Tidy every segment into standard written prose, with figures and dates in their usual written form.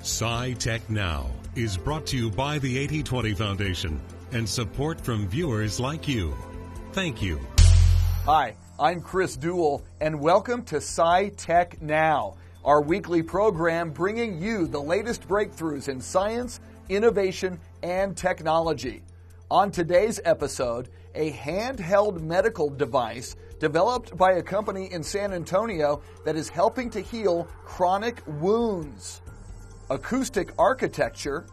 SciTech Now is brought to you by the 80/20 Foundation and support from viewers like you. Thank you. Hi, I'm Chris Duell, and welcome to SciTech Now, our weekly program bringing you the latest breakthroughs in science, innovation, and technology. On today's episode, a handheld medical device developed by a company in San Antonio that is helping to heal chronic wounds. Acoustic architecture,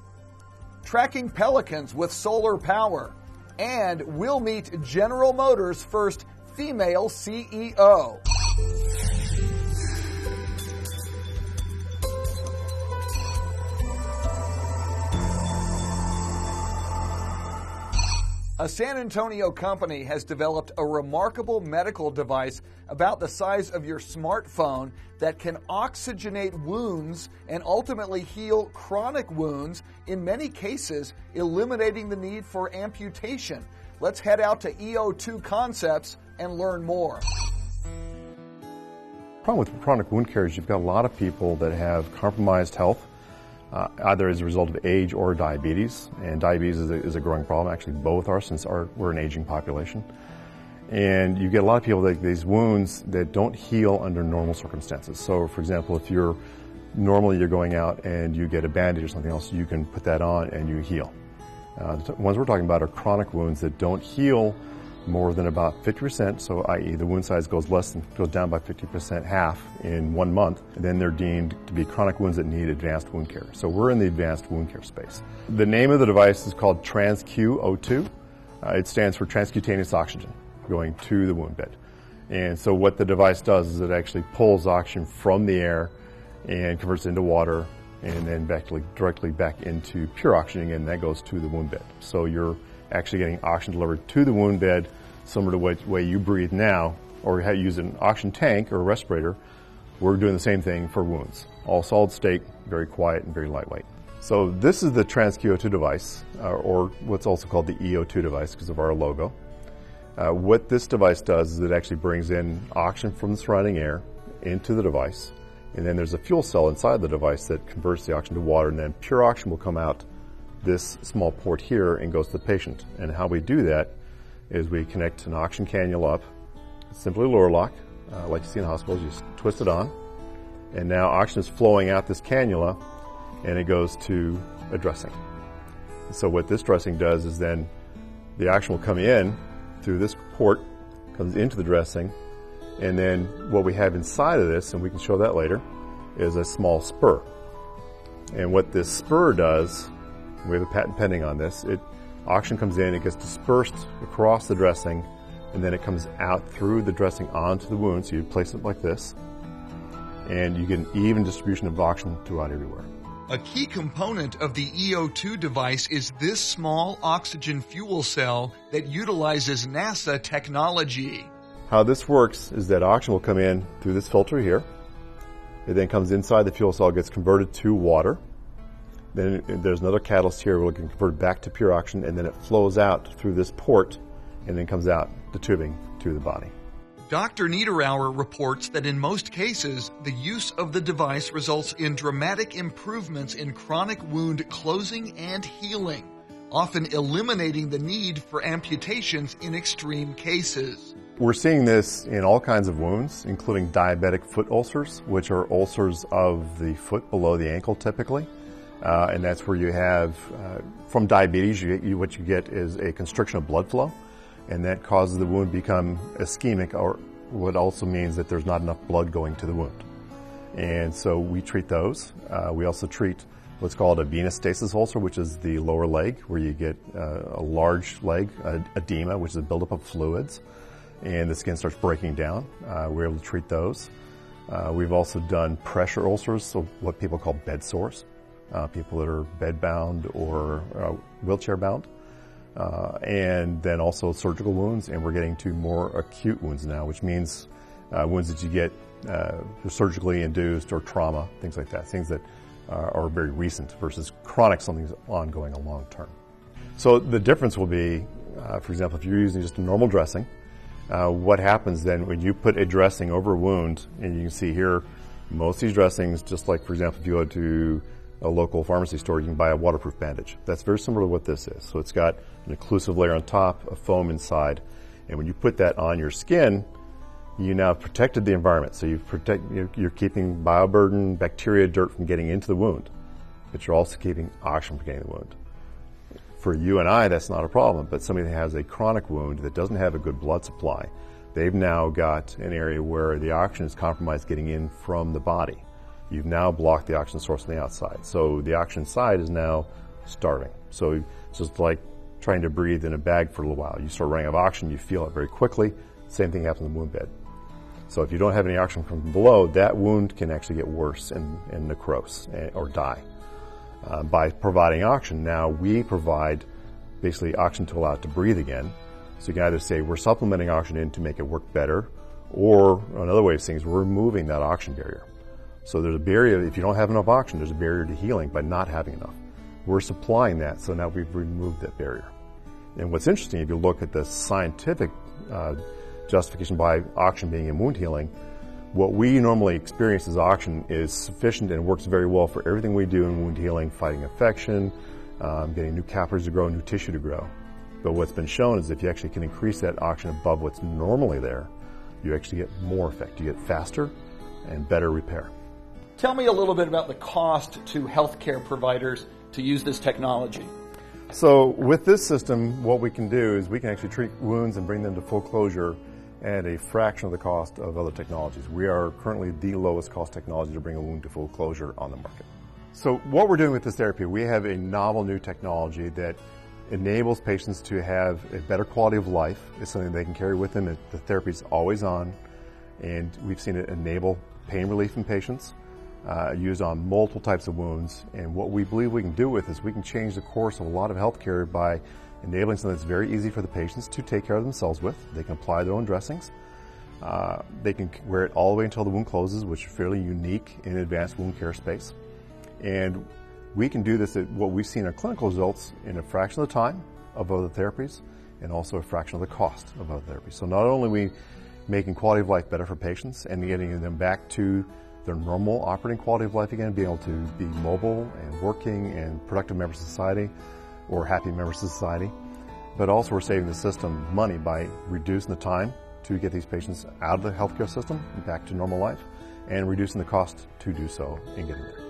tracking pelicans with solar power, and we'll meet General Motors' first female CEO. A San Antonio company has developed a remarkable medical device about the size of your smartphone that can oxygenate wounds and ultimately heal chronic wounds, in many cases eliminating the need for amputation. Let's head out to EO2 Concepts and learn more. The problem with chronic wound care is you've got a lot of people that have compromised health, either as a result of age or diabetes, and diabetes is a growing problem. Actually, both are, since we're an aging population. And you get a lot of people with these wounds that don't heal under normal circumstances. So, for example, if you're going out and you get a bandage or something else, you can put that on and you heal. The ones we're talking about are chronic wounds that don't heal more than about 50%, so i.e. the wound size goes down by 50%, half in 1 month, and then they're deemed to be chronic wounds that need advanced wound care. So we're in the advanced wound care space. The name of the device is called EO2. It stands for transcutaneous oxygen going to the wound bed. And so what the device does is it actually pulls oxygen from the air and converts it into water and then directly back into pure oxygen, and that goes to the wound bed. So you're actually getting oxygen delivered to the wound bed, similar to the way you breathe now, or how you use an oxygen tank or a respirator. We're doing the same thing for wounds. All solid state, very quiet and very lightweight. So this is the EO2 device, or what's also called the EO2 device because of our logo. What this device does is it actually brings in oxygen from the surrounding air into the device, and then there's a fuel cell inside the device that converts the oxygen to water, and then pure oxygen will come out this small port here and goes to the patient. And how we do that is we connect an oxygen cannula up. It's simply a lower lock, like you see in hospitals. You just twist it on, and now oxygen is flowing out this cannula, and it goes to a dressing. So what this dressing does is then the oxygen will come in through this port, comes into the dressing, and then what we have inside of this, and we can show that later, is a small spur. And what this spur does, we have a patent pending on this, oxygen comes in, it gets dispersed across the dressing, and then it comes out through the dressing onto the wound. So you place it like this, and you get an even distribution of oxygen throughout everywhere. A key component of the EO2 device is this small oxygen fuel cell that utilizes NASA technology. How this works is that oxygen will come in through this filter here. It then comes inside the fuel cell, gets converted to water. Then there's another catalyst here where it can convert back to pure oxygen, and then it flows out through this port and then comes out the tubing to the body. Dr. Niederauer reports that in most cases, the use of the device results in dramatic improvements in chronic wound closing and healing, often eliminating the need for amputations in extreme cases. We're seeing this in all kinds of wounds, including diabetic foot ulcers, which are ulcers of the foot below the ankle typically. And that's where you have, from diabetes, what you get is a constriction of blood flow, and that causes the wound to become ischemic, or what also means that there's not enough blood going to the wound. And so we treat those. We also treat what's called a venous stasis ulcer, which is the lower leg, where you get a large leg edema, which is a buildup of fluids, and the skin starts breaking down. We're able to treat those. We've also done pressure ulcers, so what people call bed sores. People that are bed-bound or wheelchair-bound, and then also surgical wounds, and we're getting to more acute wounds now, which means wounds that you get surgically induced or trauma, things like that, things that are very recent versus chronic, something that's ongoing a long term. So the difference will be, for example, if you're using just a normal dressing, what happens then when you put a dressing over a wound, and you can see here, most of these dressings, just like, for example, if you go to a local pharmacy store, you can buy a waterproof bandage. That's very similar to what this is. So it's got an occlusive layer on top, a foam inside, and when you put that on your skin, you now have protected the environment. So you're keeping bioburden, bacteria, dirt from getting into the wound, but you're also keeping oxygen from getting the wound. For you and I, that's not a problem, but somebody that has a chronic wound that doesn't have a good blood supply, they've now got an area where the oxygen is compromised getting in from the body. You've now blocked the oxygen source on the outside. So the oxygen side is now starving. So it's just like trying to breathe in a bag for a little while. You start running out of oxygen, you feel it very quickly. Same thing happens in the wound bed. So if you don't have any oxygen from below, that wound can actually get worse and necrose or die. By providing oxygen, now we provide basically oxygen to allow it to breathe again. So you can either say we're supplementing oxygen in to make it work better, or another way of saying is we're removing that oxygen barrier. So there's a barrier, if you don't have enough oxygen, there's a barrier to healing by not having enough. We're supplying that, so now we've removed that barrier. And what's interesting, if you look at the scientific justification by oxygen being in wound healing, what we normally experience as oxygen is sufficient and works very well for everything we do in wound healing, fighting infection, getting new capillaries to grow, new tissue to grow. But what's been shown is if you actually can increase that oxygen above what's normally there, you actually get more effect. You get faster and better repair. Tell me a little bit about the cost to healthcare providers to use this technology. So with this system, what we can do is we can actually treat wounds and bring them to full closure at a fraction of the cost of other technologies. We are currently the lowest cost technology to bring a wound to full closure on the market. So what we're doing with this therapy, we have a novel new technology that enables patients to have a better quality of life. It's something they can carry with them. The therapy is always on, and we've seen it enable pain relief in patients, used on multiple types of wounds. And what we believe we can do with is we can change the course of a lot of healthcare by enabling something that's very easy for the patients to take care of themselves with. They can apply their own dressings. They can wear it all the way until the wound closes, which is fairly unique in advanced wound care space. And we can do this at what we've seen in our clinical results in a fraction of the time of other therapies and also a fraction of the cost of other therapies. So not only are we making quality of life better for patients and getting them back to their normal operating quality of life again, being able to be mobile and working and productive members of society or happy members of society, but also we're saving the system money by reducing the time to get these patients out of the healthcare system and back to normal life and reducing the cost to do so in getting there.